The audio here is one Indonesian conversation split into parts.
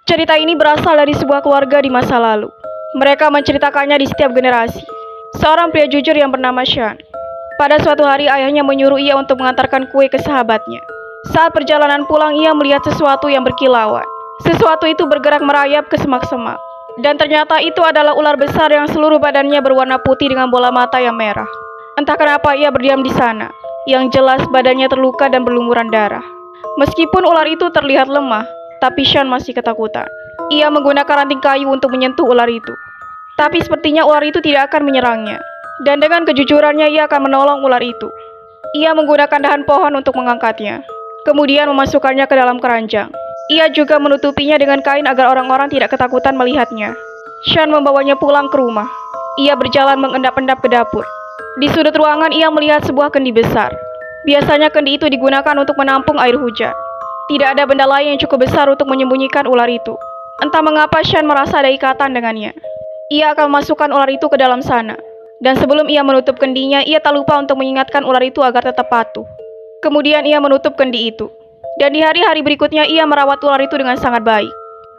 Cerita ini berasal dari sebuah keluarga di masa lalu. Mereka menceritakannya di setiap generasi. Seorang pria jujur yang bernama Sean. Pada suatu hari ayahnya menyuruh ia untuk mengantarkan kue ke sahabatnya. Saat perjalanan pulang ia melihat sesuatu yang berkilauan. Sesuatu itu bergerak merayap ke semak-semak. Dan ternyata itu adalah ular besar yang seluruh badannya berwarna putih dengan bola mata yang merah. Entah kenapa ia berdiam di sana. Yang jelas badannya terluka dan berlumuran darah. Meskipun ular itu terlihat lemah, tapi Sean masih ketakutan. Ia menggunakan ranting kayu untuk menyentuh ular itu. Tapi sepertinya ular itu tidak akan menyerangnya. Dan dengan kejujurannya ia akan menolong ular itu. Ia menggunakan dahan pohon untuk mengangkatnya. Kemudian memasukkannya ke dalam keranjang. Ia juga menutupinya dengan kain agar orang-orang tidak ketakutan melihatnya. Sean membawanya pulang ke rumah. Ia berjalan mengendap-endap ke dapur. Di sudut ruangan ia melihat sebuah kendi besar. Biasanya kendi itu digunakan untuk menampung air hujan. Tidak ada benda lain yang cukup besar untuk menyembunyikan ular itu. Entah mengapa Sean merasa ada ikatan dengannya. Ia akan memasukkan ular itu ke dalam sana. Dan sebelum ia menutup kendinya, ia tak lupa untuk mengingatkan ular itu agar tetap patuh. Kemudian ia menutup kendi itu. Dan di hari-hari berikutnya ia merawat ular itu dengan sangat baik.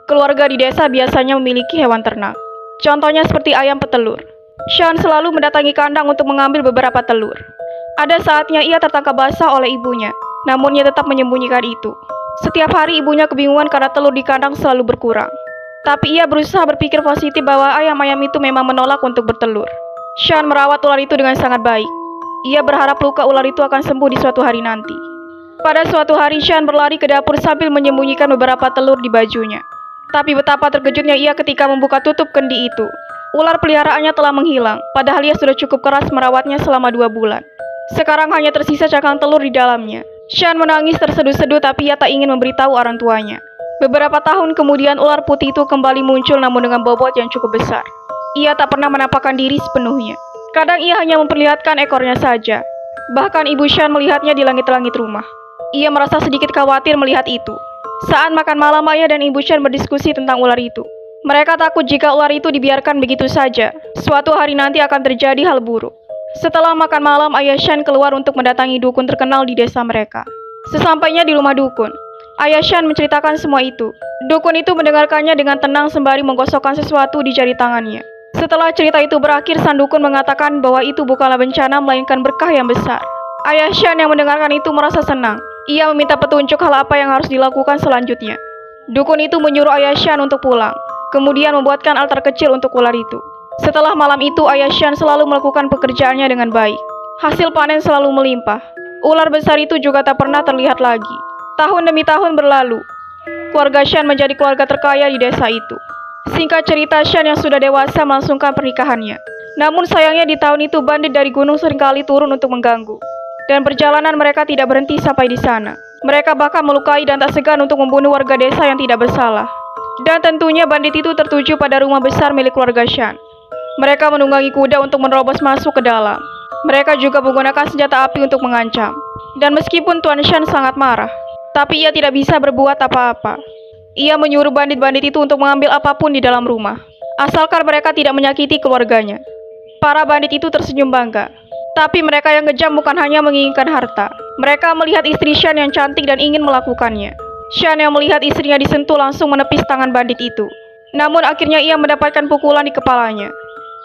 Keluarga di desa biasanya memiliki hewan ternak. Contohnya seperti ayam petelur. Sean selalu mendatangi kandang untuk mengambil beberapa telur. Ada saatnya ia tertangkap basah oleh ibunya, namun ia tetap menyembunyikan itu. Setiap hari ibunya kebingungan karena telur di kandang selalu berkurang. Tapi ia berusaha berpikir positif bahwa ayam-ayam itu memang menolak untuk bertelur. Sean merawat ular itu dengan sangat baik. Ia berharap luka ular itu akan sembuh di suatu hari nanti. Pada suatu hari Sean berlari ke dapur sambil menyembunyikan beberapa telur di bajunya. Tapi betapa terkejutnya ia ketika membuka tutup kendi itu. Ular peliharaannya telah menghilang, padahal ia sudah cukup keras merawatnya selama 2 bulan. Sekarang hanya tersisa cangkang telur di dalamnya. Sean menangis terseduh-seduh tapi ia tak ingin memberitahu orang tuanya. Beberapa tahun kemudian ular putih itu kembali muncul namun dengan bobot yang cukup besar. Ia tak pernah menampakkan diri sepenuhnya. Kadang ia hanya memperlihatkan ekornya saja. Bahkan ibu Sean melihatnya di langit-langit rumah. Ia merasa sedikit khawatir melihat itu. Saat makan malam ayah dan ibu Sean berdiskusi tentang ular itu. Mereka takut jika ular itu dibiarkan begitu saja. Suatu hari nanti akan terjadi hal buruk. Setelah makan malam, ayah Sean keluar untuk mendatangi dukun terkenal di desa mereka. Sesampainya di rumah dukun, ayah Sean menceritakan semua itu. Dukun itu mendengarkannya dengan tenang sembari menggosokkan sesuatu di jari tangannya. Setelah cerita itu berakhir, sang dukun mengatakan bahwa itu bukanlah bencana melainkan berkah yang besar. Ayah Sean yang mendengarkan itu merasa senang. Ia meminta petunjuk hal apa yang harus dilakukan selanjutnya. Dukun itu menyuruh ayah Sean untuk pulang. Kemudian membuatkan altar kecil untuk ular itu. Setelah malam itu, ayah Sean selalu melakukan pekerjaannya dengan baik. Hasil panen selalu melimpah. Ular besar itu juga tak pernah terlihat lagi. Tahun demi tahun berlalu. Keluarga Sean menjadi keluarga terkaya di desa itu. Singkat cerita, Sean yang sudah dewasa melangsungkan pernikahannya. Namun sayangnya di tahun itu bandit dari gunung seringkali turun untuk mengganggu. Dan perjalanan mereka tidak berhenti sampai di sana. Mereka bahkan melukai dan tak segan untuk membunuh warga desa yang tidak bersalah. Dan tentunya bandit itu tertuju pada rumah besar milik keluarga Sean. Mereka menunggangi kuda untuk menerobos masuk ke dalam. Mereka juga menggunakan senjata api untuk mengancam. Dan meskipun Tuan Sean sangat marah, tapi ia tidak bisa berbuat apa-apa. Ia menyuruh bandit-bandit itu untuk mengambil apapun di dalam rumah, asalkan mereka tidak menyakiti keluarganya. Para bandit itu tersenyum bangga. Tapi mereka yang kejam bukan hanya menginginkan harta. Mereka melihat istri Sean yang cantik dan ingin melakukannya. Sean yang melihat istrinya disentuh langsung menepis tangan bandit itu. Namun akhirnya ia mendapatkan pukulan di kepalanya.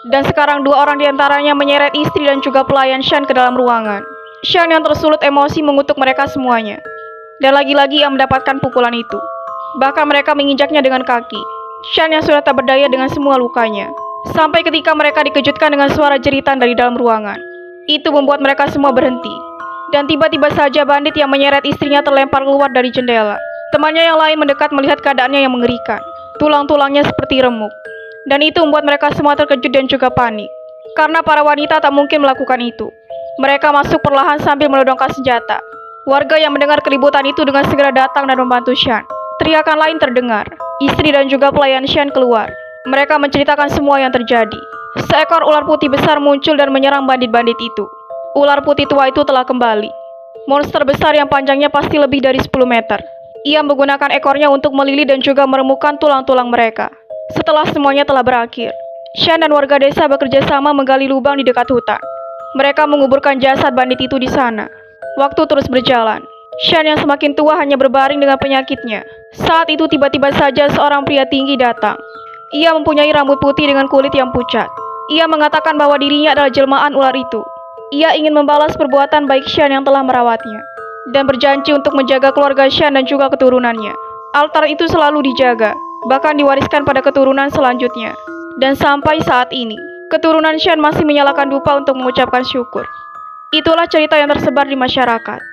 Dan sekarang 2 orang diantaranya menyeret istri dan juga pelayan Sean ke dalam ruangan. Sean yang tersulut emosi mengutuk mereka semuanya. Dan lagi-lagi ia mendapatkan pukulan itu. Bahkan mereka menginjaknya dengan kaki. Sean yang sudah tak berdaya dengan semua lukanya. Sampai ketika mereka dikejutkan dengan suara jeritan dari dalam ruangan. Itu membuat mereka semua berhenti. Dan tiba-tiba saja bandit yang menyeret istrinya terlempar keluar dari jendela. Temannya yang lain mendekat melihat keadaannya yang mengerikan. Tulang-tulangnya seperti remuk. Dan itu membuat mereka semua terkejut dan juga panik. Karena para wanita tak mungkin melakukan itu. Mereka masuk perlahan sambil menodongkan senjata. Warga yang mendengar keributan itu dengan segera datang dan membantu Sean. Teriakan lain terdengar. Istri dan juga pelayan Sean keluar. Mereka menceritakan semua yang terjadi. Seekor ular putih besar muncul dan menyerang bandit-bandit itu. Ular putih tua itu telah kembali. Monster besar yang panjangnya pasti lebih dari 10 meter. Ia menggunakan ekornya untuk melilit dan juga meremukkan tulang-tulang mereka. Setelah semuanya telah berakhir, Sean dan warga desa bekerja sama menggali lubang di dekat hutan. Mereka menguburkan jasad bandit itu di sana. Waktu terus berjalan. Shan yang semakin tua hanya berbaring dengan penyakitnya. Saat itu tiba-tiba saja seorang pria tinggi datang. Ia mempunyai rambut putih dengan kulit yang pucat. Ia mengatakan bahwa dirinya adalah jelmaan ular itu. Ia ingin membalas perbuatan baik Shan yang telah merawatnya, dan berjanji untuk menjaga keluarga Shan dan juga keturunannya. Altar itu selalu dijaga, bahkan diwariskan pada keturunan selanjutnya. Dan sampai saat ini, keturunan Shan masih menyalakan dupa untuk mengucapkan syukur. Itulah cerita yang tersebar di masyarakat.